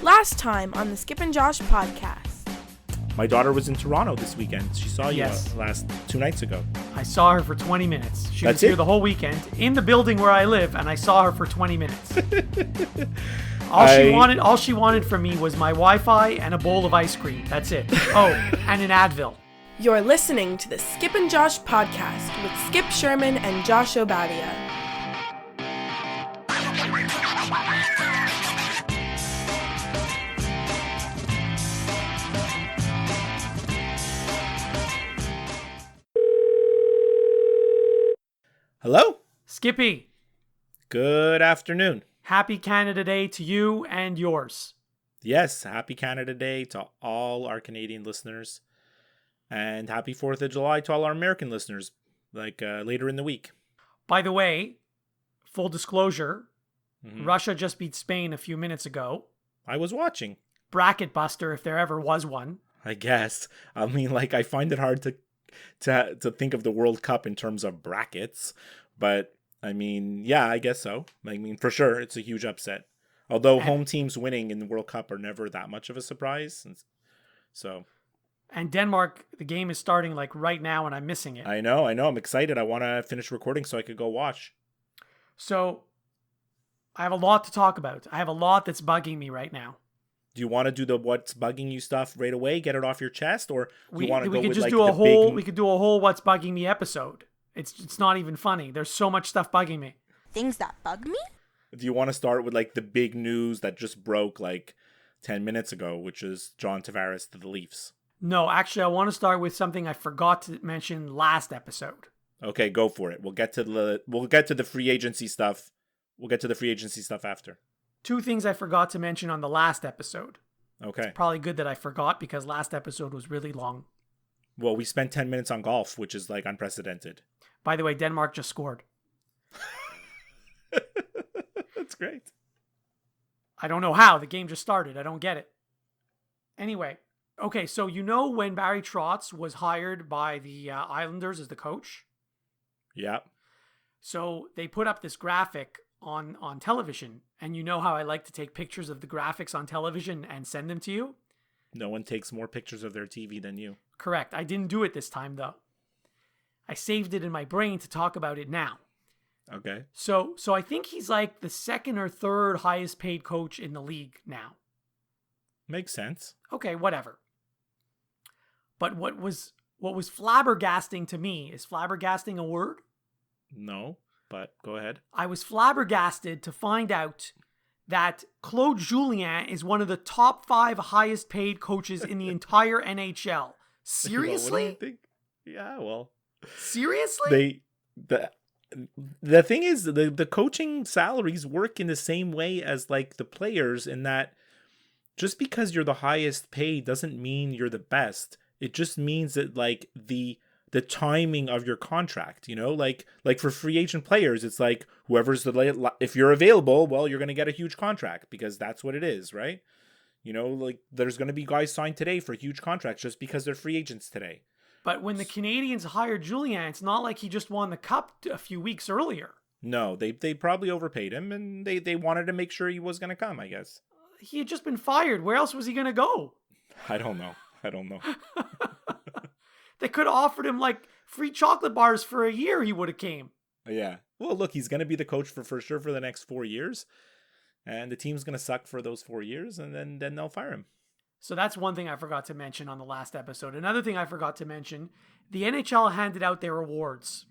Last time on the Skip and Josh podcast. My daughter was in Toronto this weekend. She saw you Yes. last 2 nights ago. I saw her for 20 minutes. She That's was here it? the whole weekend in the building where I live, and I saw her for 20 minutes. All she wanted from me was my Wi-Fi and a bowl of ice cream. That's it. Oh, and an Advil. You're listening to the Skip and Josh podcast with Skip Sherman and Josh Obadia. Hello? Skippy, Good afternoon. happy Canada Day to you and yours. Yes, happy Canada Day to all our Canadian listeners. And happy 4th of July to all our American listeners, later in the week. By the way, full disclosure, Mhm. Russia just beat Spain a few minutes ago. I was watching, Bracket buster, if there ever was one. I guess. I mean, I find it hard to think of the World Cup in terms of brackets. But, I mean, yeah, I guess so. I mean, for sure, it's a huge upset. Although home teams winning in the World Cup are never that much of a surprise. So... And Denmark, the game is starting right now, and I'm missing it. I know. I'm excited. I want to finish recording so I could go watch. So I have a lot to talk about. I have a lot that's bugging me right now. Do you want to do the what's bugging you stuff right away, get it off your chest, or do you want to go with We could do a whole what's bugging me episode. It's not even funny. There's so much stuff bugging me. Things that bug me? Do you want to start with the big news that just broke 10 minutes ago, which is John Tavares to the Leafs? No, actually, I want to start with something I forgot to mention last episode. Okay, go for it. We'll get to the free agency stuff. We'll get to the free agency stuff after. Two things I forgot to mention on the last episode. Okay. Probably good that I forgot because last episode was really long. Well, we spent 10 minutes on golf, which is unprecedented. By the way, Denmark just scored. That's great. I don't know how. The game just started. I don't get it. Anyway, okay, so when Barry Trotz was hired by the Islanders as the coach? Yeah. So they put up this graphic on television, and you know how I like to take pictures of the graphics on television and send them to you? No one takes more pictures of their TV than you. Correct. I didn't do it this time, though. I saved it in my brain to talk about it now. Okay. So I think he's the second or third highest paid coach in the league now. Makes sense. Okay, whatever. But what was flabbergasting to me, is flabbergasting a word? No, but go ahead. I was flabbergasted to find out that Claude Julien is one of the top 5 highest paid coaches in the entire NHL. Seriously? Well, what do you think? Yeah, well. Seriously? The thing is, the coaching salaries work in the same way as the players, in that just because you're the highest paid doesn't mean you're the best. It just means that the timing of your contract, for free agent players, it's whoever's if you're available, well, you're going to get a huge contract because that's what it is, right? There's going to be guys signed today for huge contracts just because they're free agents today. But when the Canadians hired Julien, it's not like he just won the cup a few weeks earlier. No, they probably overpaid him, and they wanted to make sure he was going to come, I guess. He had just been fired. Where else was he going to go? I don't know. They could have offered him free chocolate bars for a year. He would have came. Yeah. Well, look, he's going to be the coach for sure for the next 4 years. And the team's going to suck for those 4 years, and then they'll fire him. So that's one thing I forgot to mention on the last episode. Another thing I forgot to mention, the NHL handed out their awards.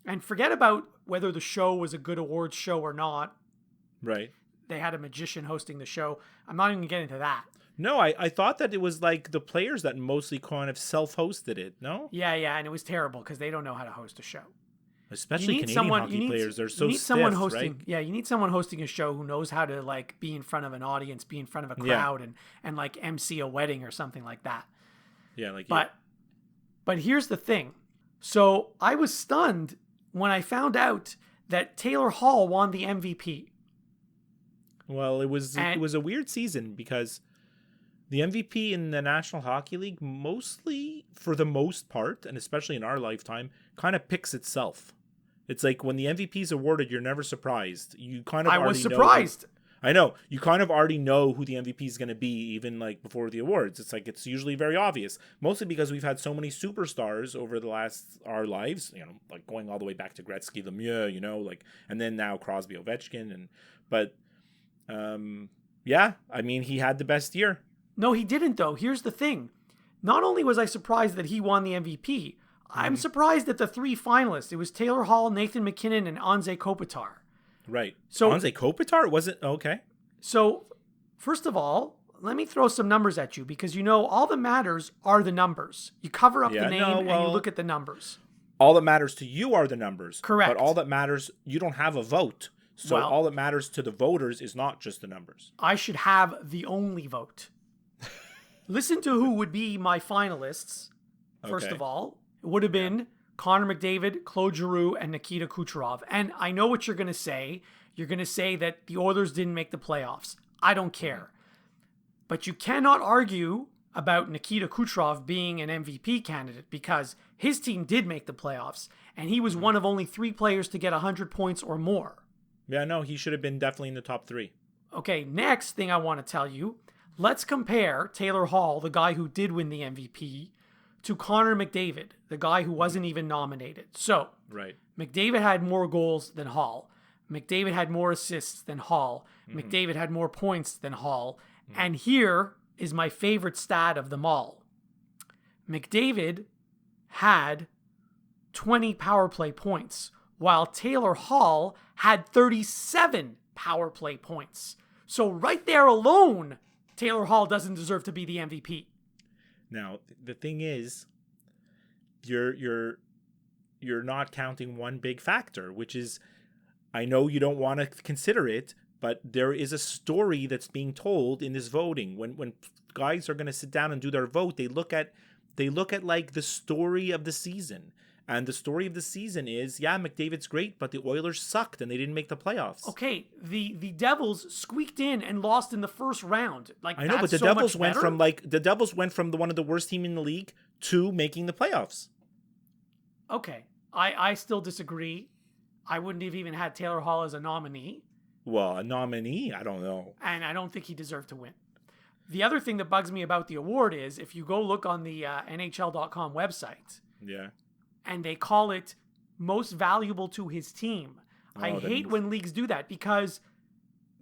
And forget about whether the show was a good awards show or not. Right. They had a magician hosting the show. I'm not even going to get into that. No, I thought that it was the players that mostly kind of self-hosted it, no? Yeah, and it was terrible because they don't know how to host a show. Especially Canadian hockey players, they're so stiff, right? Yeah, you need someone hosting a show who knows how to be in front of an audience, be in front of a crowd, and MC a wedding or something like that. Yeah, But here's the thing. So I was stunned when I found out that Taylor Hall won the MVP. Well, it was a weird season because the MVP in the National Hockey League mostly, for the most part, and especially in our lifetime, kind of picks itself. It's when the MVP is awarded, you're never surprised. You kind of I was surprised. I know you kind of already know who the MVP is going to be, even like before the awards. It's like it's usually very obvious, mostly because we've had so many superstars over the last our lives. You know, like going all the way back to Gretzky, Lemieux. You know, like and then now Crosby, Ovechkin, yeah. I mean, he had the best year. No, he didn't though. Here's the thing: not only was I surprised that he won the MVP, I'm surprised at the 3 finalists. It was Taylor Hall, Nathan MacKinnon, and Anze Kopitar. Right. So Anze Kopitar wasn't okay. So, first of all, let me throw some numbers at you because all that matters are the numbers. You cover up the name and you look at the numbers. All that matters to you are the numbers. Correct. But all that matters, you don't have a vote. So all that matters to the voters is not just the numbers. I should have the only vote. Listen to who would be my finalists. First of all, it would have been Connor McDavid, Claude Giroux, and Nikita Kucherov. And I know what you're going to say. You're going to say that the Oilers didn't make the playoffs. I don't care. But you cannot argue about Nikita Kucherov being an MVP candidate because his team did make the playoffs, and he was one of only 3 players to get 100 points or more. Yeah, no, he should have been definitely in the top 3. Okay, next thing I want to tell you, let's compare Taylor Hall, the guy who did win the MVP, to Connor McDavid, the guy who wasn't even nominated. So, McDavid had more goals than Hall. McDavid had more assists than Hall. McDavid had more points than Hall. And here is my favorite stat of them all. McDavid had 20 power play points, while Taylor Hall had 37 power play points. So right there alone, Taylor Hall doesn't deserve to be the MVP. Now, the thing is, you're not counting one big factor, which is, I know you don't want to consider it, but there is a story that's being told in this voting. When guys are going to sit down and do their vote, they look at like the story of the season. And the story of the season is, McDavid's great, but the Oilers sucked and they didn't make the playoffs. Okay, the Devils squeaked in and lost in the first round. Like, I know, but the Devils went from one of the worst team in the league to making the playoffs. Okay, I still disagree. I wouldn't have even had Taylor Hall as a nominee. Well, a nominee? I don't know. And I don't think he deserved to win. The other thing that bugs me about the award is if you go look on the NHL.com website. Yeah. And they call it most valuable to his team. I hate when leagues do that because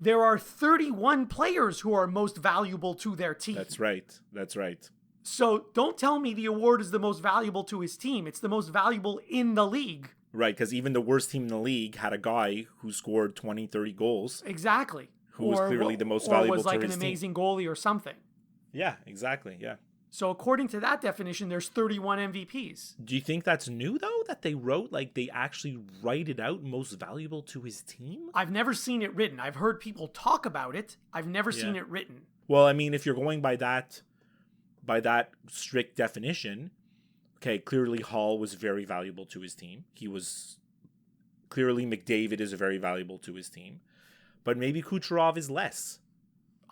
there are 31 players who are most valuable to their team. That's right. So don't tell me the award is the most valuable to his team. It's the most valuable in the league. Right, because even the worst team in the league had a guy who scored 20, 30 goals. Exactly. Who was clearly the most valuable to his team. Or was like an amazing goalie or something. Yeah, exactly, yeah. So according to that definition, there's 31 MVPs. Do you think that's new, though, that they wrote, like, they actually write it out most valuable to his team? I've never seen it written. I've heard people talk about it. I've never seen it written. Well, I mean, if you're going by that strict definition, okay, clearly Hall was very valuable to his team. Clearly McDavid is very valuable to his team. But maybe Kucherov is less.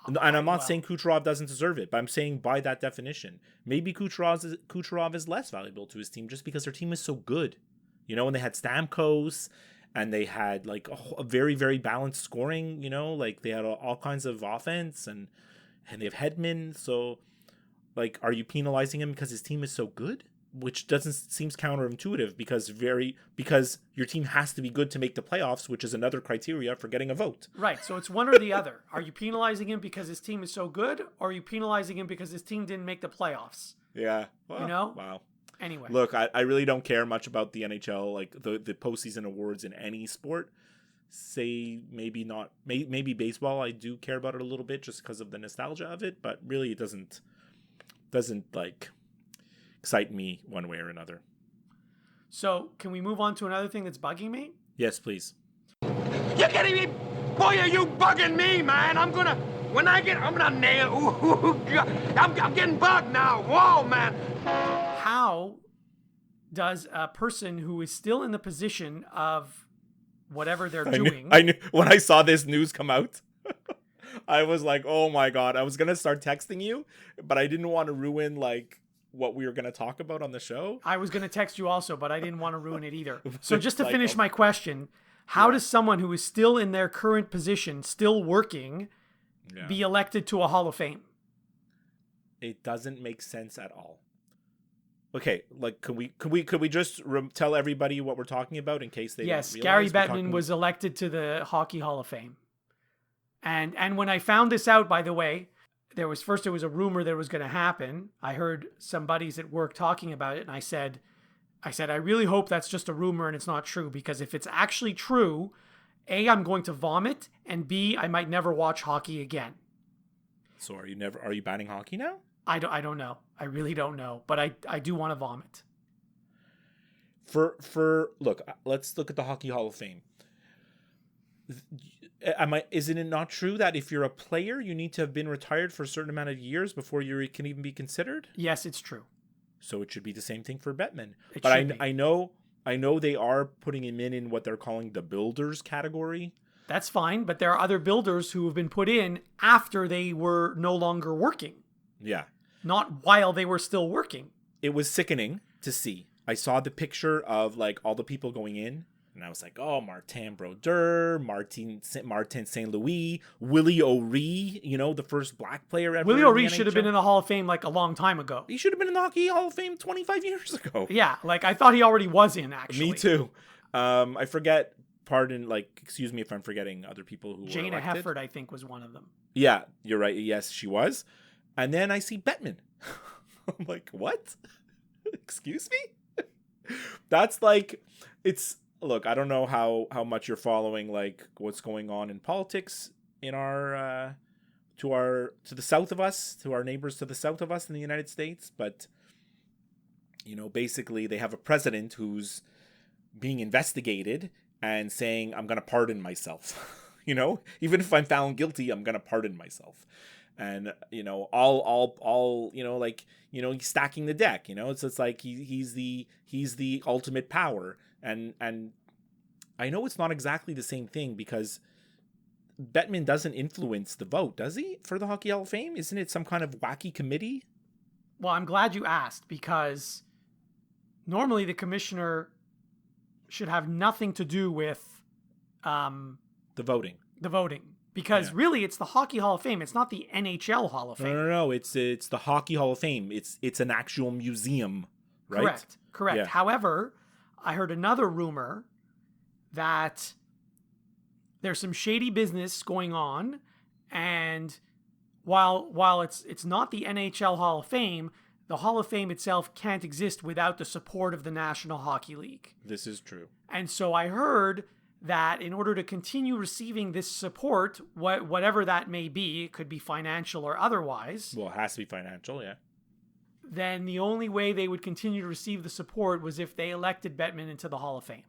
And I'm not saying Kucherov doesn't deserve it, but I'm saying by that definition, maybe Kucherov is less valuable to his team just because their team is so good. You know, and they had Stamkos and they had like a very, very balanced scoring, you know, like they had all kinds of offense and they have Hedman. So like, are you penalizing him because his team is so good? Which seems counterintuitive because your team has to be good to make the playoffs, which is another criteria for getting a vote. Right. So it's one or the other. Are you penalizing him because his team is so good, or are you penalizing him because his team didn't make the playoffs? Yeah. Well, you know? Wow. Anyway. Look, I really don't care much about the NHL, like the postseason awards in any sport. Say maybe not, maybe baseball. I do care about it a little bit just because of the nostalgia of it, but really it doesn't like excite me one way or another. So, can we move on to another thing that's bugging me? Yes, please. You're getting me? Boy, are you bugging me, man. I'm gonna nail. Ooh, I'm getting bugged now. Whoa, man. How does a person who is still in the position of whatever they're doing... I knew when I saw this news come out, I was like, oh my God. I was going to start texting you, but I didn't want to ruin like what we were going to talk about on the show. I was going to text you also, but I didn't want to ruin it either. So just to finish my question, How does someone who is still in their current position, still working, be elected to a Hall of Fame? It doesn't make sense at all. Okay, like could we just tell everybody what we're talking about in case they don't realize? Gary Bettman was elected to the Hockey Hall of Fame. And when I found this out, by the way, there was a rumor that it was going to happen. I heard some buddies at work talking about it, and I said, I really hope that's just a rumor and it's not true, because if it's actually true, A, I'm going to vomit, and B, I might never watch hockey again. So are you banning hockey now? I don't know. I really don't know, but I do want to vomit. Look, let's look at the Hockey Hall of Fame. Isn't it not true that if you're a player, you need to have been retired for a certain amount of years before you can even be considered? Yes, it's true. So it should be the same thing for Bettman. But I know they are putting him in what they're calling the builders category. That's fine, but there are other builders who have been put in after they were no longer working. Yeah. Not while they were still working. It was sickening to see. I saw the picture of like all the people going in, and I was like, oh, Martin Brodeur, Martin St. Louis, Willie O'Ree, the first black player ever. Willie O'Ree should have been in the Hall of Fame like a long time ago. He should have been in the Hockey Hall of Fame 25 years ago. Yeah, like I thought he already was in, actually. Me too. I forget, excuse me if I'm forgetting other people who Jana were elected. Hefford, I think, was one of them. Yeah, you're right. Yes, she was. And then I see Bettman. I'm like, what? Excuse me? That's like, look, I don't know how much you're following like what's going on in politics in our to the south of us, to our neighbors to the south of us in the United States, but basically they have a president who's being investigated and saying, I'm going to pardon myself. Even if I'm found guilty, I'm going to pardon myself. And all he's stacking the deck. It's like he's the ultimate power, and I know it's not exactly the same thing, because Bettman doesn't influence the vote, does he, for the Hockey Hall of Fame? Isn't it some kind of wacky committee? Well, I'm glad you asked, because normally the commissioner should have nothing to do with the voting. Because really, it's the Hockey Hall of Fame. It's not the NHL Hall of Fame. No. It's the Hockey Hall of Fame. It's an actual museum, right? Correct. Yeah. However, I heard another rumor that there's some shady business going on, and while it's not the NHL Hall of Fame, the Hall of Fame itself can't exist without the support of the National Hockey League. This is true. And so I heard that in order to continue receiving this support, whatever that may be, it could be financial or otherwise. Well, it has to be financial, yeah. Then the only way they would continue to receive the support was if they elected Bettman into the Hall of Fame.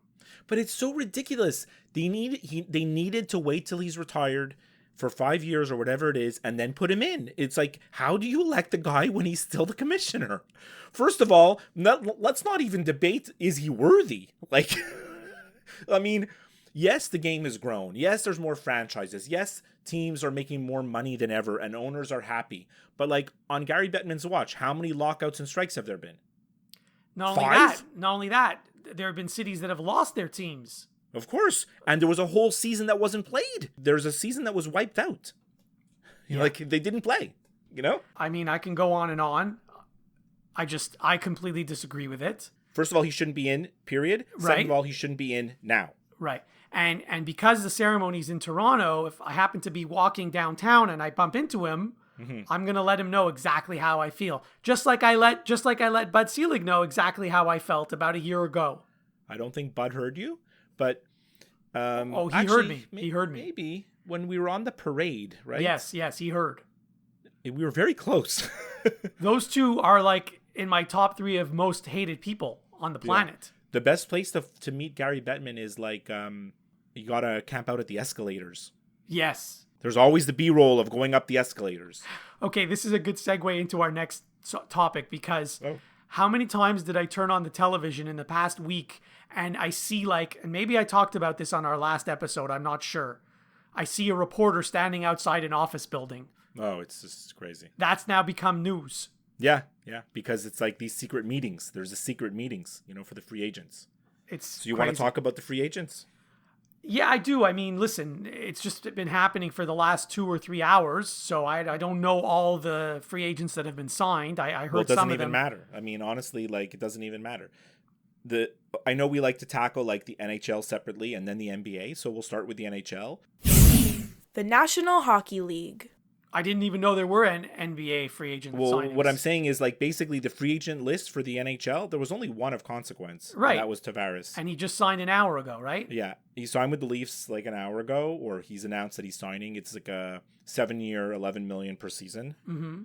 But it's so ridiculous. They needed to wait till he's retired for 5 years or whatever it is, and then put him in. It's like, how do you elect the guy when he's still the commissioner? First of all, let's not even debate, is he worthy? Like, I mean, yes, the game has grown. Yes, there's more franchises. Yes, teams are making more money than ever, and owners are happy. But like, on Gary Bettman's watch, how many lockouts and strikes have there been? Not only that, there have been cities that have lost their teams. Of course. And there was a whole season that wasn't played. There's a season that was wiped out. Yeah. Like, they didn't play, I mean, I can go on and on. I completely disagree with it. First of all, he shouldn't be in, period. Right. Second of all, he shouldn't be in now. Right. And because the ceremony's in Toronto, if I happen to be walking downtown and I bump into him, I'm going to let him know exactly how I feel. Just like I let Bud Selig know exactly how I felt about a year ago. I don't think Bud heard you, but he heard me. He heard me. Maybe when we were on the parade, right? Yes, he heard. We were very close. Those two are like in my top 3 of most hated people on the planet. Yeah. The best place to meet Gary Bettman is like you got to camp out at the escalators. Yes. There's always the B-roll of going up the escalators. Okay, this is a good segue into our next topic, because how many times did I turn on the television in the past week and I see and maybe I talked about this on our last episode, I'm not sure. I see a reporter standing outside an office building. Oh, it's just crazy. That's now become news. Yeah, because it's like these secret meetings. There's the secret meetings, for the free agents. So you want to talk about the free agents? Yeah, I do. I mean, listen, it's just been happening for the last 2 or 3 hours, so I don't know all the free agents that have been signed. I heard Well, it doesn't some of even them. matter. I mean, honestly, like, it doesn't even matter. I know we like to tackle like the NHL separately and then the NBA, so we'll start with the NHL. The National Hockey League. I didn't even know there were an NBA free agent signings. What I'm saying is, like, basically the free agent list for the NHL, there was only one of consequence. Right. And that was Tavares. And he just signed an hour ago, right? Yeah. He signed with the Leafs like an hour ago, or he's announced that he's signing. It's like a 7-year, $11 million per season. Mm-hmm.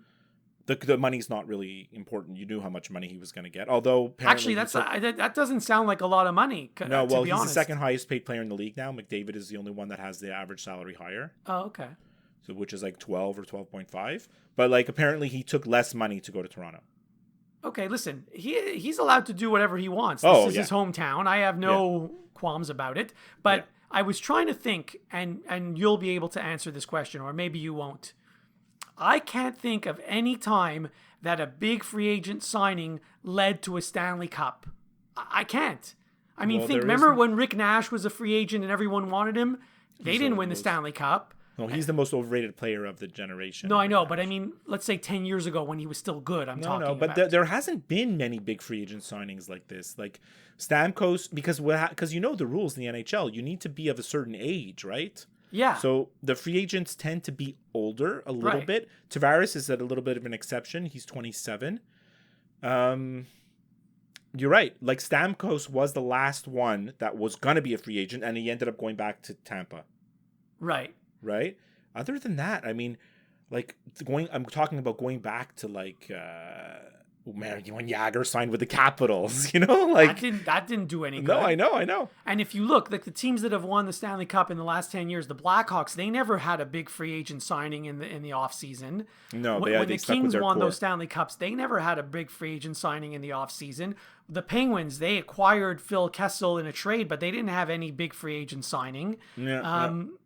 The money's not really important. You knew how much money he was going to get. Although, actually, that doesn't sound like a lot of money. No, well, he's honest. the second highest paid player in the league now. McDavid is the only one that has the average salary higher. Oh, okay. So, which is like 12 or 12.5. But like, apparently he took less money to go to Toronto. Okay, listen, he's allowed to do whatever he wants. This is his hometown. I have no qualms about it. But I was trying to think, and you'll be able to answer this question, or maybe you won't. I can't think of any time that a big free agent signing led to a Stanley Cup. I can't. I mean, remember when Rick Nash was a free agent and everyone wanted him? They didn't win the Stanley Cup. No, he's the most overrated player of the generation. No, I know, but I mean, let's say 10 years ago when he was still good, but there hasn't been many big free agent signings like this. Like Stamkos, because you know the rules in the NHL, you need to be of a certain age, right? Yeah. So the free agents tend to be older a little bit. Tavares is at a little bit of an exception. He's 27. You're right. Like Stamkos was the last one that was going to be a free agent, and he ended up going back to Tampa. Right. Right. Other than that, I mean, like I'm talking about going back to like when Jagr signed with the Capitals, you know, like that didn't do any good. No, I know. And if you look, like the teams that have won the Stanley Cup in the last 10 years, the Blackhawks, they never had a big free agent signing in the offseason. No, when the Kings won core. Those Stanley Cups, they never had a big free agent signing in the offseason. The Penguins, they acquired Phil Kessel in a trade, but they didn't have any big free agent signing.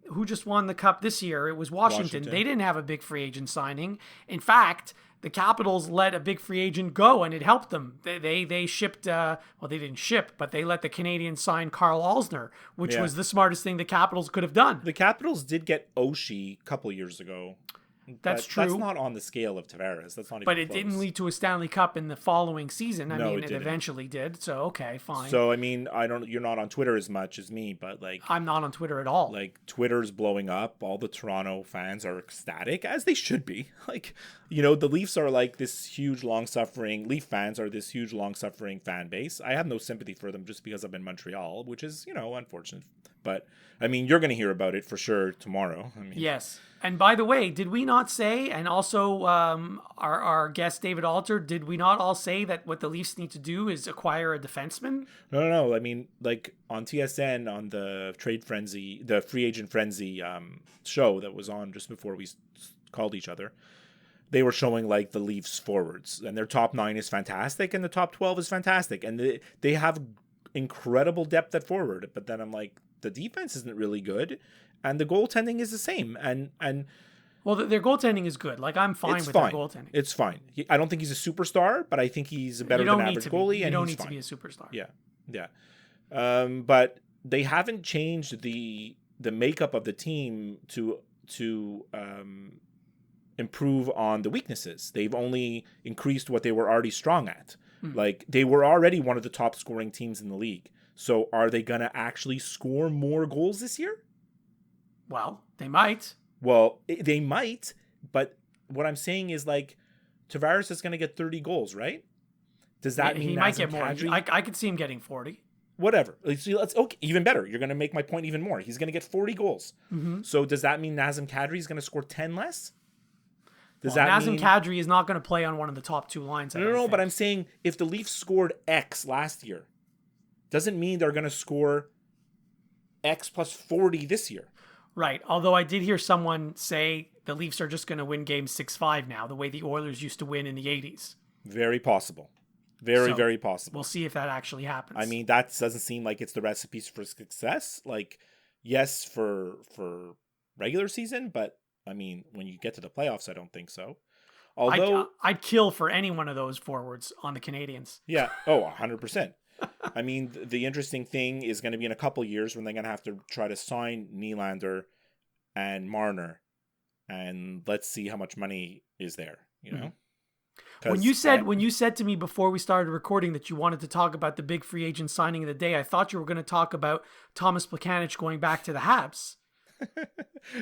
Who just won the Cup this year? It was Washington. They didn't have a big free agent signing. In fact, the Capitals let a big free agent go, and it helped them. They shipped, they didn't ship, but they let the Canadians sign Carl Alsner, which was the smartest thing the Capitals could have done. The Capitals did get Oshie a couple years ago. That's true. That's not on the scale of Tavares. That's not even But it close. didn't lead to a Stanley Cup in the following season. I mean, it didn't. eventually did. So, okay, fine. So, I mean, you're not on Twitter as much as me, but like... I'm not on Twitter at all. Like, Twitter's blowing up. All the Toronto fans are ecstatic, as they should be. Like, you know, the Leafs are like this huge, long-suffering... Leaf fans are this huge, long-suffering fan base. I have no sympathy for them just because I'm in Montreal, which is, you know, unfortunate. But, I mean, you're going to hear about it for sure tomorrow. I mean, yes. And by the way, did we not say, and also our guest David Alter, did we not all say that what the Leafs need to do is acquire a defenseman? No. I mean, like on TSN, on the the Free Agent Frenzy show that was on just before we called each other, they were showing like the Leafs forwards, and their top 9 is fantastic, and the top 12 is fantastic, and they have incredible depth at forward. But then I'm like, the defense isn't really good, and the goaltending is the same. And well, their goaltending is good. Like, I'm fine with their goaltending. It's fine. I don't think he's a superstar, but I think he's a better than average goalie. You don't need to be a superstar. Yeah. But they haven't changed the makeup of the team to improve on the weaknesses. They've only increased what they were already strong at. Like, they were already one of the top scoring teams in the league. So are they going to actually score more goals this year? Well, they might. Well, they might, but what I'm saying is, like, Tavares is going to get 30 goals, right? Does that mean he might get more? I could see him getting 40. Whatever. Let's okay, even better. You're going to make my point even more. He's going to get 40 goals. Mm-hmm. So does that mean Nazem Kadri is going to score 10 less? Nazem Kadri is not going to play on one of the top 2 lines. No, but I'm saying if the Leafs scored X last year, doesn't mean they're going to score X plus 40 this year. Right. Although I did hear someone say the Leafs are just going to win games 6-5 now, the way the Oilers used to win in the 80s. Very possible. Very possible. We'll see if that actually happens. I mean, that doesn't seem like it's the recipe for success. Like, yes, for regular season, but I mean, when you get to the playoffs, I don't think so. Although I'd kill for any one of those forwards on the Canadians. Yeah. Oh, 100%. I mean, the interesting thing is going to be in a couple years when they're going to have to try to sign Nylander and Marner, and let's see how much money is there. You know, when you said to me before we started recording that you wanted to talk about the big free agent signing of the day, I thought you were going to talk about Thomas Plekanec going back to the Habs.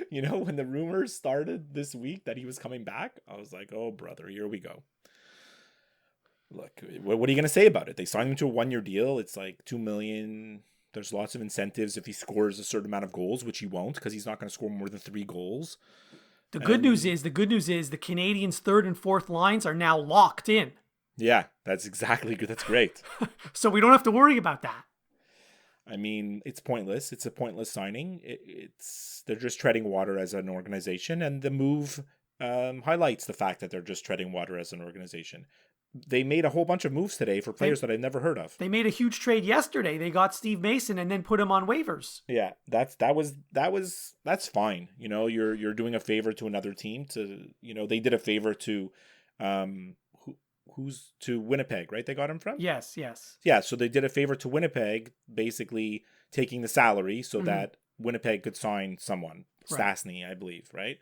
You know, when the rumors started this week that he was coming back, I was like, oh, brother, here we go. Look, what are you going to say about it? They signed him to a 1-year deal. It's like $2 million. There's lots of incentives if he scores a certain amount of goals, which he won't because he's not going to score more than 3 goals. The good news is the Canadiens' third and fourth lines are now locked in. Yeah, that's exactly good. That's great. So we don't have to worry about that. I mean, it's pointless. It's a pointless signing. They're just treading water as an organization, and the move highlights the fact that they're just treading water as an organization. They made a whole bunch of moves today for players that I've never heard of. They made a huge trade yesterday. They got Steve Mason and then put him on waivers. Yeah, that's fine. You know, you're doing a favor to another team. They did a favor to who's to Winnipeg, right? They got him from? Yes. Yeah, so they did a favor to Winnipeg, basically taking the salary so that Winnipeg could sign someone. Stastny, I believe, right?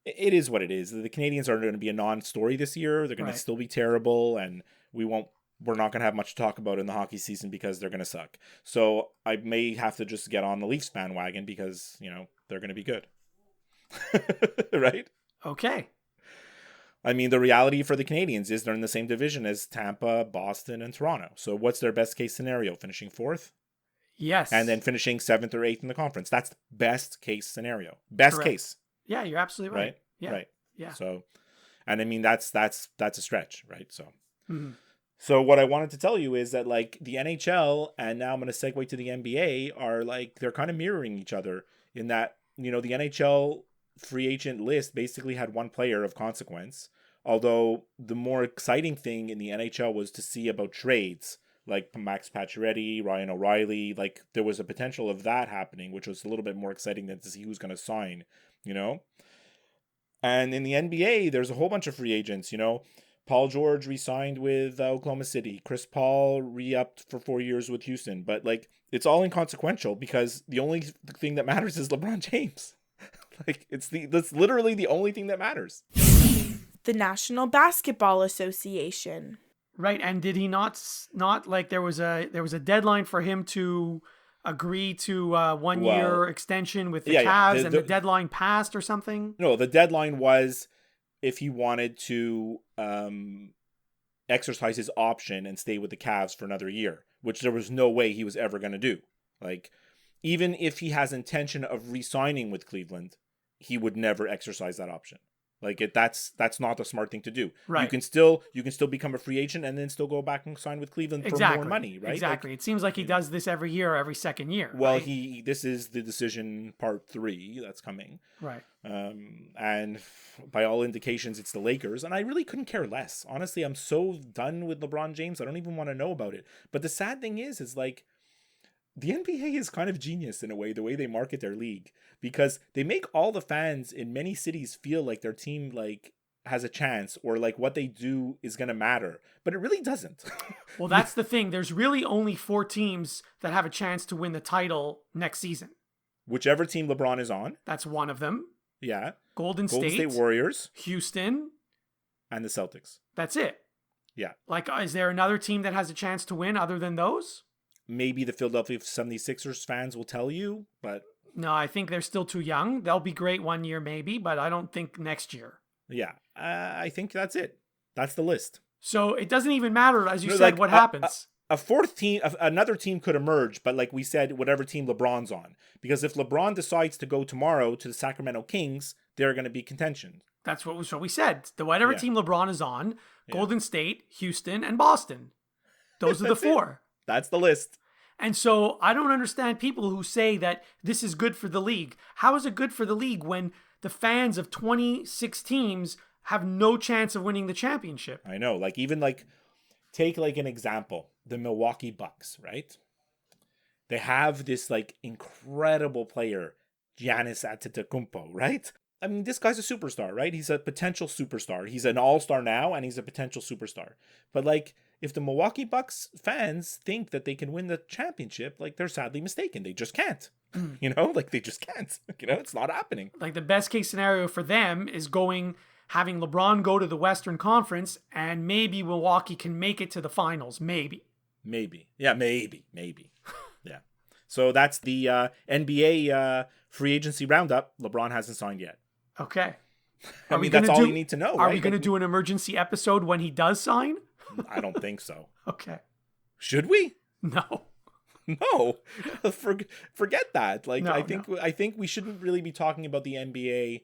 It is what it is. The Canadiens are going to be a non-story this year. They're going to still be terrible, and we're not going to have much to talk about in the hockey season because they're going to suck. So I may have to just get on the Leafs bandwagon because, you know, they're going to be good. Right? Okay. I mean, the reality for the Canadiens is they're in the same division as Tampa, Boston, and Toronto. So what's their best case scenario? Finishing 4th? Yes. And then finishing 7th or 8th in the conference. That's the best case scenario. Best case. Yeah, you're absolutely right. Yeah. Right. Yeah. So, and I mean, that's a stretch, right? So, So what I wanted to tell you is that like the NHL, and now I'm going to segue to the NBA, are like, they're kind of mirroring each other in that, you know, the NHL free agent list basically had one player of consequence. Although the more exciting thing in the NHL was to see about trades, like Max Pacioretty, Ryan O'Reilly. Like there was a potential of that happening, which was a little bit more exciting than to see who's going to sign, you know? And in the NBA, there's a whole bunch of free agents, you know? Paul George re-signed with Oklahoma City. Chris Paul re-upped for 4 years with Houston. But like, it's all inconsequential because the only thing that matters is LeBron James. Like that's literally the only thing that matters. The National Basketball Association. Right, and did he not like there was a deadline for him to agree to a 1 year extension with the Cavs, and the deadline passed or something? No, the deadline was if he wanted to exercise his option and stay with the Cavs for another year, which there was no way he was ever going to do. Like, even if he has intention of re-signing with Cleveland, he would never exercise that option. Like that's not the smart thing to do. Right. You can still become a free agent and then still go back and sign with Cleveland for more money, right? Exactly. Like, it seems like he does this every year or every second year. Well, right? This is the decision part 3 that's coming. Right. And by all indications, it's the Lakers, and I really couldn't care less. Honestly, I'm so done with LeBron James. I don't even want to know about it. But the sad thing is like, the NBA is kind of genius in a way, the way they market their league, because they make all the fans in many cities feel like their team like has a chance or like what they do is going to matter, but it really doesn't. Well, that's the thing. There's really only 4 teams that have a chance to win the title next season. Whichever team LeBron is on. That's one of them. Yeah. Golden State Warriors. Houston. And the Celtics. That's it. Yeah. Like, is there another team that has a chance to win other than those? Maybe the Philadelphia 76ers fans will tell you, but... No, I think they're still too young. They'll be great 1 year maybe, but I don't think next year. Yeah, I think that's it. That's the list. So it doesn't even matter, as you said, like, what happens. A fourth team, another team could emerge, but like we said, whatever team LeBron's on. Because if LeBron decides to go tomorrow to the Sacramento Kings, they're going to be contention. That's what we said. Whatever team LeBron is on, Golden State, Houston, and Boston. Those are the 4. That's the list. And so I don't understand people who say that this is good for the league. How is it good for the league when the fans of 26 teams have no chance of winning the championship? I know. Like, even like, take like an example, the Milwaukee Bucks, right? They have this like incredible player, Giannis Antetokounmpo, right? I mean, this guy's a superstar, right? He's a potential superstar. He's an all-star now, and he's a potential superstar. But like, if the Milwaukee Bucks fans think that they can win the championship, like they're sadly mistaken. They just can't. You know, like they just can't. You know, it's not happening. Like the best case scenario for them is having LeBron go to the Western Conference, and maybe Milwaukee can make it to the finals. Maybe. Yeah, maybe. Yeah. So that's the NBA free agency roundup. LeBron hasn't signed yet. Okay. I mean, that's all you need to know. Are we going to do an emergency episode when he does sign? I don't think so. Okay. Should we? No. No. Forget that. Like, No, I think we shouldn't really be talking about the NBA.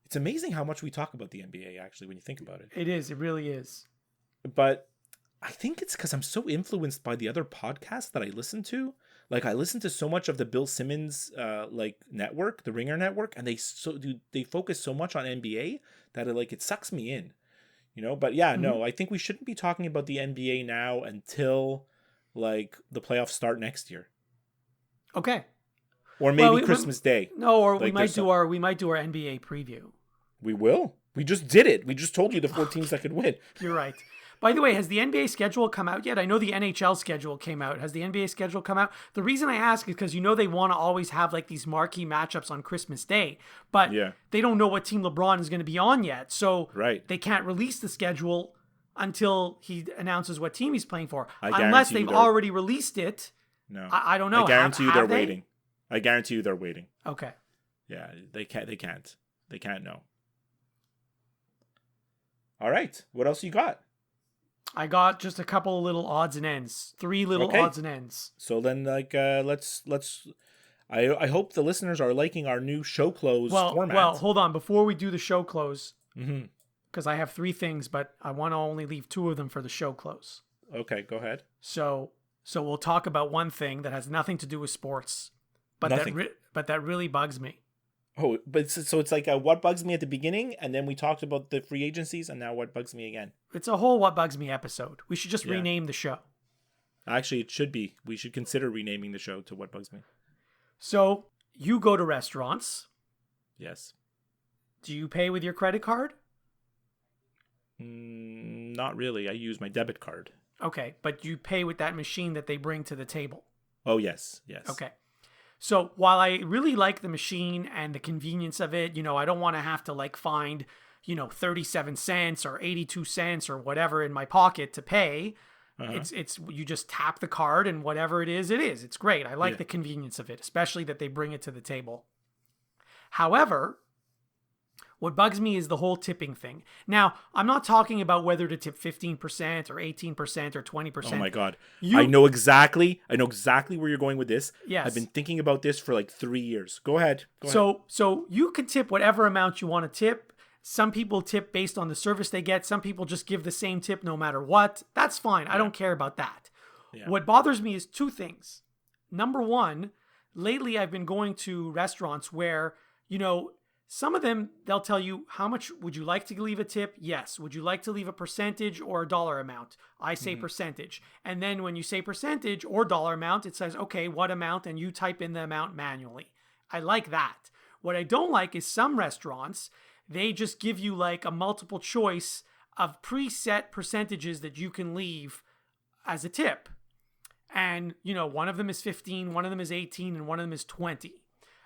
It's amazing how much we talk about the NBA, actually, when you think about it. It is. It really is. But I think it's because I'm so influenced by the other podcasts that I listen to. Like, I listen to so much of the Bill Simmons network, the Ringer Network, and they focus so much on NBA that it sucks me in, you know. But yeah, no, I think we shouldn't be talking about the NBA now until like the playoffs start next year. Okay. Or maybe Christmas Day. No, or we might do our NBA preview. We will. We just did it. We just told you the 4 teams that could win. You're right. By the way, has the NBA schedule come out yet? I know the NHL schedule came out. Has the NBA schedule come out? The reason I ask is because they want to always have like these marquee matchups on Christmas Day, but they don't know what team LeBron is going to be on yet. So they can't release the schedule until he announces what team he's playing for. Unless they've already released it. No. I don't know. I guarantee you they're waiting. I guarantee you they're waiting. Okay. Yeah, they can't. They can't know. All right. What else you got? I got just a couple of little odds and ends. 3 little odds and ends. So then, let's. I hope the listeners are liking our new show close format. Well, hold on. Before we do the show close, because I have 3 things, but I want to only leave 2 of them for the show close. Okay, go ahead. So we'll talk about one thing that has nothing to do with sports, but that really bugs me. Oh, but so it's like what bugs me at the beginning, and then we talked about the free agencies, and now what bugs me again. It's a whole what bugs me episode. We should just rename the show. Actually, it should be. We should consider renaming the show to what bugs me. So you go to restaurants. Yes. Do you pay with your credit card? Not really. I use my debit card. Okay, but you pay with that machine that they bring to the table. Oh, yes. Okay. So while I really like the machine and the convenience of it, I don't want to have to find, 37 cents or 82 cents or whatever in my pocket to pay. It's you just tap the card and whatever it is. It's great. I like the convenience of it, especially that they bring it to the table. However, what bugs me is the whole tipping thing. Now, I'm not talking about whether to tip 15% or 18% or 20%. Oh my God. I know exactly where you're going with this. Yes. I've been thinking about this for 3 years. Go ahead. So you can tip whatever amount you want to tip. Some people tip based on the service they get. Some people just give the same tip no matter what. That's fine. I don't care about that. Yeah. What bothers me is 2 things. Number 1, lately I've been going to restaurants where, some of them, they'll tell you, how much would you like to leave a tip? Yes. Would you like to leave a percentage or a dollar amount? I say percentage. And then when you say percentage or dollar amount, it says, okay, what amount? And you type in the amount manually. I like that. What I don't like is some restaurants, they just give you a multiple choice of preset percentages that you can leave as a tip. And, one of them is 15, one of them is 18, and one of them is 20.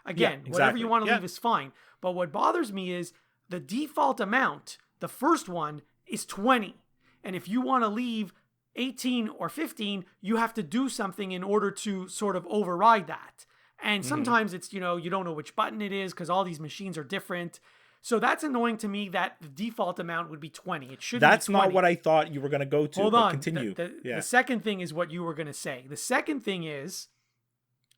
Again, whatever you want to leave is fine. But what bothers me is the default amount, the first one, is 20. And if you want to leave 18 or 15, you have to do something in order to sort of override that. And sometimes it's, you don't know which button it is because all these machines are different. So that's annoying to me that the default amount would be 20. It should be 20. That's not what I thought you were going to go to. Hold on. Continue. The second thing is what you were going to say. The second thing is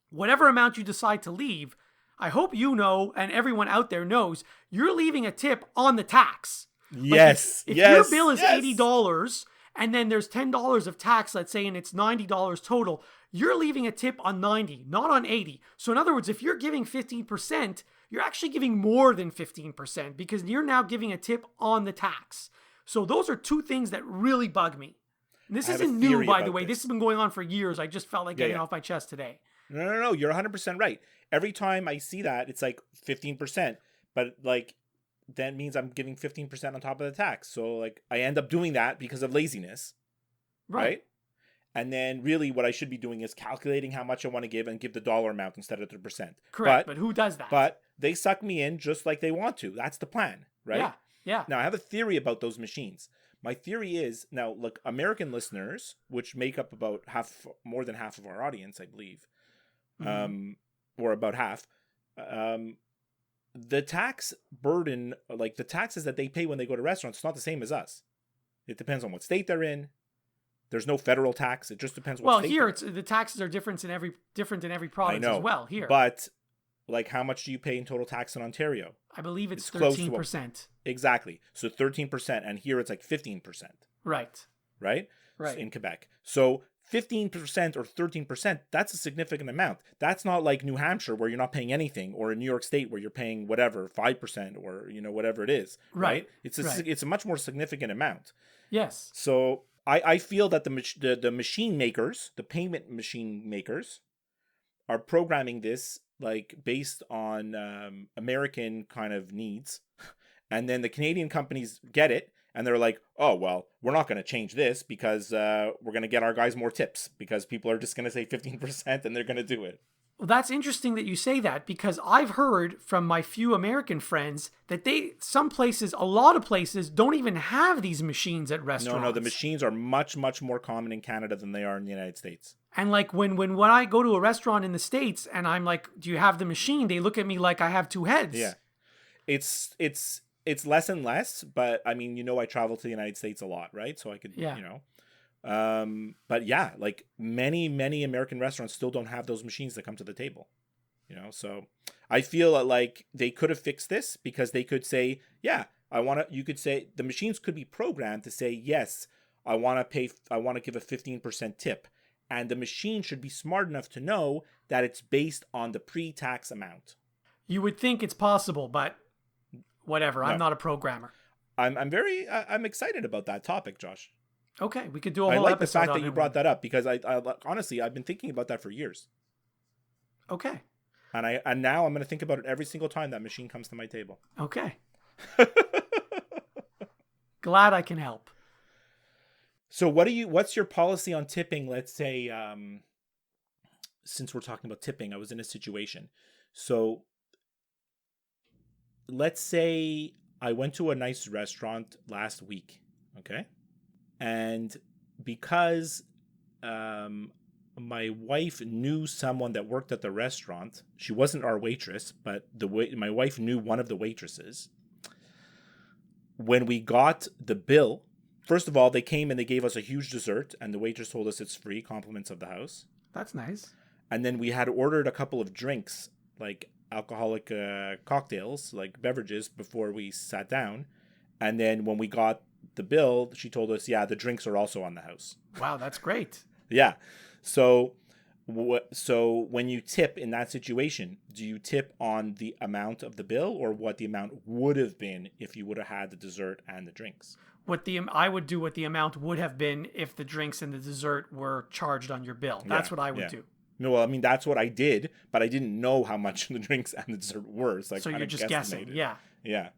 whatever amount you decide to leave, I hope you know, and everyone out there knows, you're leaving a tip on the tax. Yes. If your bill is $80 and then there's $10 of tax, let's say, and it's $90 total, you're leaving a tip on 90, not on 80. So in other words, if you're giving 15%, you're actually giving more than 15% because you're now giving a tip on the tax. So those are 2 things that really bug me. And this isn't new, by the way. This has been going on for years. I just felt like getting it off my chest today. No. You're 100% right. Every time I see that, it's 15%. But that means I'm giving 15% on top of the tax. So I end up doing that because of laziness. right? And then really what I should be doing is calculating how much I want to give and give the dollar amount instead of the percent. Correct. But who does that? But they suck me in just like they want to. That's the plan, right? Yeah. Yeah. Now I have a theory about those machines. My theory is, now look, American listeners, which make up about more than half of our audience, I believe, or about half, the tax burden, like the taxes that they pay when they go to restaurants, it's not the same as us. It depends on what state they're in. There's no federal tax. It just depends what state. Well, here the taxes are different in every province as well. Here, but like, how much do you pay in total tax in Ontario? I believe it's 13%. Exactly. So 13%, and here it's like 15%. Right. Right. In Quebec. So 15% or 13%, that's a significant amount. That's not like New Hampshire where you're not paying anything, or in New York State where you're paying whatever, 5% or, whatever it is. Right. It's a much more significant amount. Yes. So I feel that the machine makers, the payment machine makers, are programming this like based on American kind of needs. And then the Canadian companies get it. And they're like, oh, well, we're not going to change this because we're going to get our guys more tips because people are just going to say 15% and they're going to do it. Well, that's interesting that you say that, because I've heard from my few American friends that a lot of places don't even have these machines at restaurants. No, the machines are much, much more common in Canada than they are in the United States. And like when I go to a restaurant in the States and I'm like, do you have the machine? They look at me like I have two heads. Yeah. It's less and less, but I mean, I travel to the United States a lot, right? So I could, but yeah, like many, many American restaurants still don't have those machines that come to the table, so I feel like they could have fixed this, because they could say, yeah, you could say the machines could be programmed to say, yes, I want to give a 15% tip. And the machine should be smart enough to know that it's based on the pre-tax amount. You would think it's possible, but whatever. No. I'm not a programmer. I'm excited about that topic, Josh. Okay, we could do a whole episode. I like the fact that you brought that up, because I honestly, I've been thinking about that for years. Okay. And now I'm going to think about it every single time that machine comes to my table. Okay. Glad I can help. So what's your policy on tipping? Let's say, since we're talking about tipping, I was in a situation. So let's say I went to a nice restaurant last week, okay? And because my wife knew someone that worked at the restaurant, she wasn't our waitress, but my wife knew one of the waitresses. When we got the bill, first of all, they came and they gave us a huge dessert, and the waitress told us it's free, compliments of the house. That's nice. And then we had ordered a couple of drinks, like alcoholic cocktails, like beverages, before we sat down. And then when we got the bill, she told us, yeah, the drinks are also on the house. Wow, that's great. Yeah. So when you tip in that situation, do you tip on the amount of the bill, or what the amount would have been if you would have had the dessert and the drinks? I would do what the amount would have been if the drinks and the dessert were charged on your bill. That's what I would do. No, well, I mean, that's what I did, but I didn't know how much the drinks and the dessert were. So you're just guessing. Yeah. Yeah.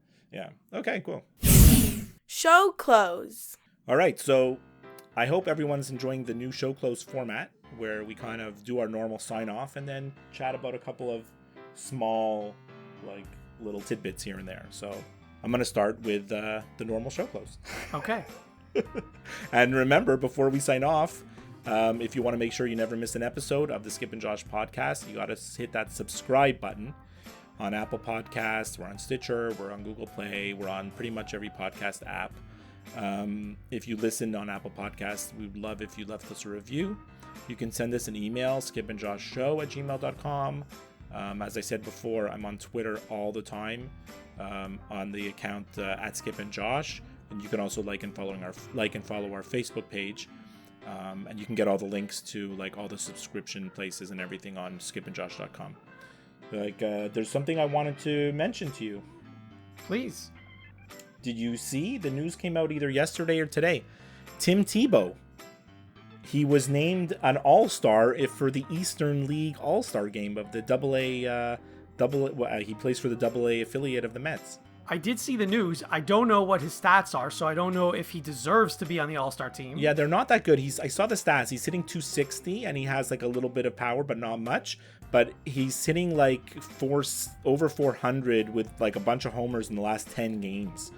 Okay, cool. Show close. All right. So I hope everyone's enjoying the new show close format, where we kind of do our normal sign off and then chat about a couple of small, like, little tidbits here and there. So I'm going to start with the normal show close. Okay. And remember, before we sign off, if you want to make sure you never miss an episode of the Skip and Josh podcast, you got to hit that subscribe button on Apple Podcasts. We're on Stitcher. We're on Google Play. We're on pretty much every podcast app. If you listen on Apple Podcasts, we would love if you left us a review. You can send us an email, skipandjoshshow@gmail.com. As I said before, I'm on Twitter all the time on the account at skipandjosh. And you can also like and follow our Facebook page. And you can get all the links to like all the subscription places and everything on skipandjosh.com. There's something I wanted to mention to you. Please. Did you see the news came out either yesterday or today? Tim Tebow. He was named an All-Star for the Eastern League All-Star game of the AA. He plays for the AA affiliate of the Mets. I did see the news. I don't know what his stats are, so I don't know if he deserves to be on the All-Star team. Yeah, they're not that good. I saw the stats. He's hitting 260, and he has like a little bit of power, but not much. But he's hitting like over 400 with like a bunch of homers in the last 10 games.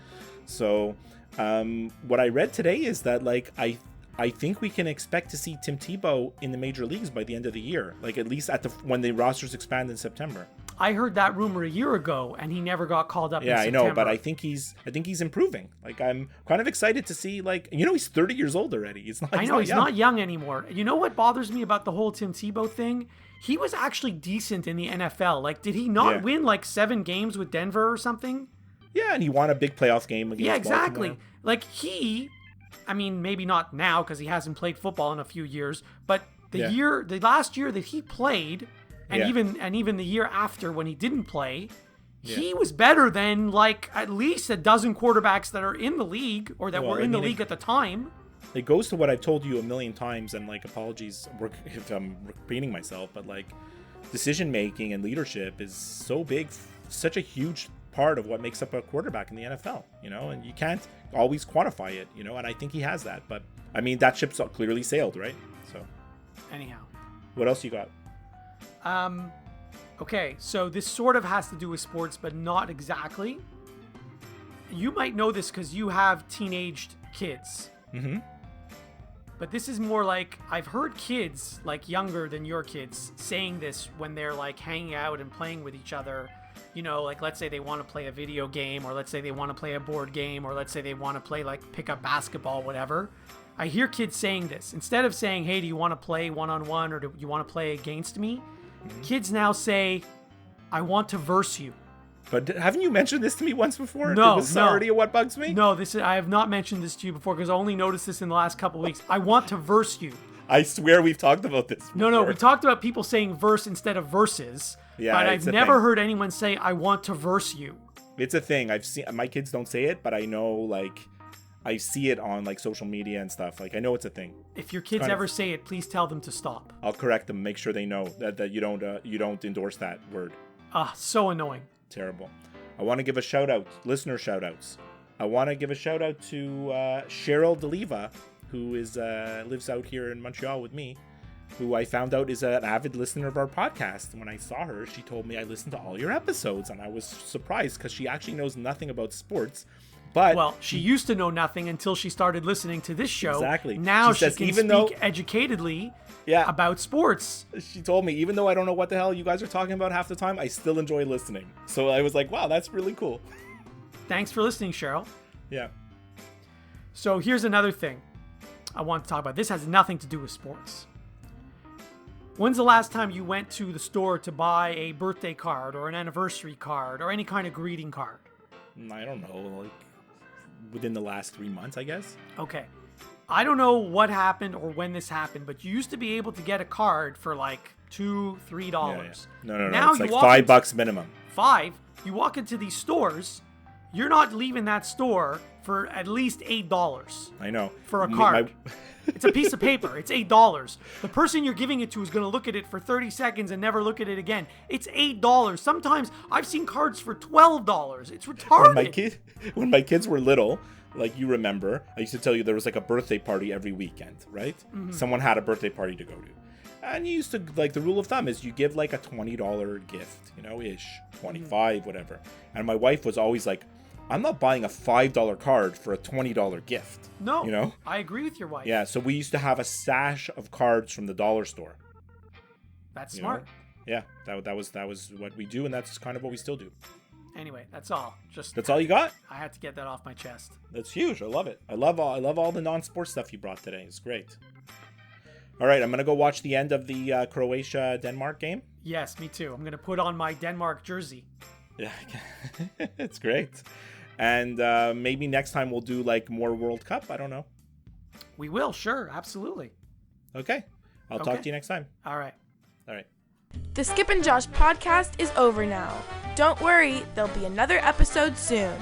So what I read today is that like I think we can expect to see Tim Tebow in the major leagues by the end of the year, like at least when the rosters expand in September. I heard that rumor a year ago, and he never got called up. Yeah, in September. I know, but I think he's improving. Like I'm kind of excited to see, like, he's 30 years old already. He's not young anymore. You know what bothers me about the whole Tim Tebow thing? He was actually decent in the NFL. Like, did he not win like 7 games with Denver or something? Yeah, and he won a big playoff game against exactly. Baltimore. Like I mean, maybe not now because he hasn't played football in a few years, but the last year that he played, and even the year after when he didn't play, he was better than like at least a dozen quarterbacks that are in the league or that were in the league at the time. It goes to what I've told you a million times, and like apologies if I'm repeating myself, but like decision making and leadership is so big, such a huge part of what makes up a quarterback in the NFL, and you can't always quantify it, and I think he has that. But I mean, that ship's clearly sailed, right? So anyhow, what else you got? Okay, so this sort of has to do with sports, but not exactly. You might know this because you have teenaged kids. Mm-hmm. But this is more like, I've heard kids, like younger than your kids, saying this when they're like hanging out and playing with each other. Like let's say they want to play a video game, or let's say they want to play a board game, or let's say they want to play like pick up basketball, whatever. I hear kids saying this. Instead of saying, hey, do you want to play one-on-one, or do you want to play against me? Mm-hmm. Kids now say, I want to verse you. But haven't you mentioned this to me once before? No, This is already what bugs me? No, I have not mentioned this to you before because I only noticed this in the last couple of weeks. I want to verse you. I swear we've talked about this before. No, we talked about people saying verse instead of verses. Yeah, but I've never heard anyone say, I want to verse you. It's a thing. I've seen, my kids don't say it, but I know, like, I see it on, like, social media and stuff. Like, I know it's a thing. If your kids ever say it, please tell them to stop. I'll correct them. Make sure they know that you don't endorse that word. So annoying. Terrible. I want to give a shout out, listener shout outs. I want to give a shout out to Cheryl DeLiva, who lives out here in Montreal with me, who I found out is an avid listener of our podcast. And when I saw her, she told me, I listened to all your episodes, and I was surprised because she actually knows nothing about sports. But she used to know nothing until she started listening to this show. Exactly. Now she can speak educatedly about sports. She told me, even though I don't know what the hell you guys are talking about half the time, I still enjoy listening. So I was like, wow, that's really cool. Thanks for listening, Cheryl. Yeah. So here's another thing I want to talk about. This has nothing to do with sports. When's the last time you went to the store to buy a birthday card or an anniversary card or any kind of greeting card? I don't know, like within the last 3 months, I guess. Okay. I don't know what happened or when this happened, but you used to be able to get a card for like $2, $3. Yeah. No. Now it's like $5 minimum. $5. You walk into these stores, you're not leaving that store for at least $8. I know. For a card. It's a piece of paper. It's $8. The person you're giving it to is going to look at it for 30 seconds and never look at it again. It's $8. Sometimes I've seen cards for $12. It's retarded. When my kids were little, like you remember, I used to tell you there was like a birthday party every weekend, right? Mm-hmm. Someone had a birthday party to go to. And you used to, like, the rule of thumb is you give like a $20 gift, ish, 25, whatever. And my wife was always like, I'm not buying a $5 card for a $20 gift. No, I agree with your wife. Yeah, so we used to have a stash of cards from the dollar store. That's smart. Yeah, that was what we do, and that's kind of what we still do. Anyway, that's all. That's all you got? I had to get that off my chest. That's huge. I love it. I love all the non-sports stuff you brought today. It's great. All right, I'm gonna go watch the end of the Croatia-Denmark game. Yes, me too. I'm gonna put on my Denmark jersey. Yeah, it's great. And maybe next time we'll do like more World Cup. I don't know. We will, sure, absolutely. Okay. I'll talk to you next time. All right. The Skip and Josh podcast is over now. Don't worry, there'll be another episode soon.